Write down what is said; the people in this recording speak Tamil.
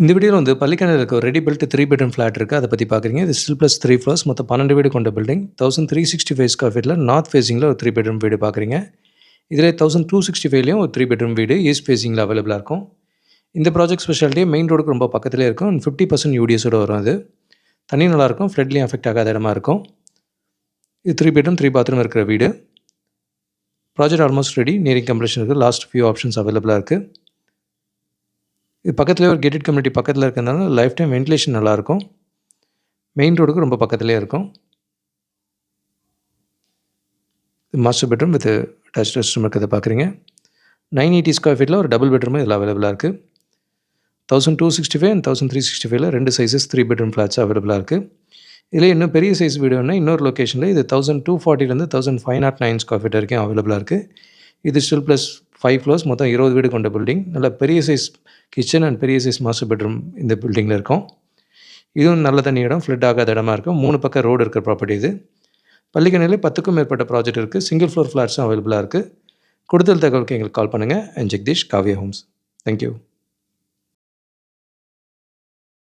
இந்த வீடியோவில் வந்து பள்ளிக்கணையில் இருக்க ஒரு ரெடி பில்ட் 3 பெட்ரூம் ஃப்ளாட் இருக்குது. அதை பற்றி பார்க்குறீங்க. இது ஸ்டில் ப்ளஸ் 3 ஃப்ளோர்ஸ் மொத்தம் 12 வீடு கொண்ட பில்டிங். 1365 ஸ்கொயர் ஃபீட்டில் நார்த் ஃபேஸிங்கில் ஒரு 3 பெட்ரூம் வீடு பார்க்குறீங்க. இதில் 1265லேயும் ஒரு 3 பெட்ரூம் வீடு ஈஸ்ட் ஃபேஸிங்கில் அவைலபிளாக இருக்கும். இந்த ப்ராஜெக்ட் ஸ்பெஷாலிட்டி மெயின் ரோடுக்கு ரொம்ப பக்கத்திலே இருக்கும். 50% யூடிஎஸோடு வரும். அது தண்ணி நல்லாயிருக்கும், ஃப்ளட்லேயும் அஃபெக்ட் ஆகாத இடமா இருக்கும். இது 3 பெட்ரூம் 3 பாத்ரூம் இருக்கிற வீடு. Project almost ready. Nearing completion இருக்குது. லாஸ்ட் ஃபியூ ஆப்ஷன்ஸ் அவைலபிளாக இருக்குது. இது பக்கத்துலேயே ஒரு கேட்டட் கம்யூனிட்டி பக்கத்தில் இருக்கிறதுனால லைஃப் டைம் வென்டிலேஷன் நல்லாயிருக்கும். மெயின் ரோடுக்கு ரொம்ப பக்கத்துலேயே இருக்கும். Master bedroom with attach rest room இருக்கிறத பார்க்குறீங்க. 980 ஸ்கொயர் ஃபீட்டில் ஒரு டபுள் பெட்ரூம் இதில் அவைலபிளாக இருக்குது. 1265 அண்ட் 1365 2 சைஸஸ் 3 பெட்ரூம் ஃப்ளாட்ஸ் அவைலபிளாக இருக்குது. இதில் இன்னும் பெரிய சைஸ் வீடு வேணுன்னா இன்னொரு லொக்கேஷனில் இது 1240 1509 ஸ்கொயர் ஃபீட் வரைக்கும் அவைலபிளாக இருக்குது. இது ஸ்டில் ப்ளஸ் 5 ஃப்ளோர்ஸ் மொத்தம் 20 வீடு கொண்ட பில்டிங். நல்ல பெரிய சைஸ் கிச்சன் அண்ட் பெரிய சைஸ் மாஸ்டர் பெட்ரூம் இந்த பில்டிங்கில் இருக்கும். இதுவும் நல்ல தண்ணி இடம், ஃப்ளட் ஆகாத இடமா இருக்கும். 3 பக்கம் ரோடு இருக்கிற ப்ராப்பர்ட்டி இது. பள்ளிக்கணையில் 10க்கும் மேற்பட்ட ப்ராஜெக்ட் இருக்குது. சிங்கிள் ஃப்ளோர் ஃப்ளாட்ஸும் அவைலபிளாக இருக்குது. கூடுதல் தகவலுக்கு எங்களுக்கு கால் பண்ணுங்கள். And Jagadish, Kavya Homes. Thank you.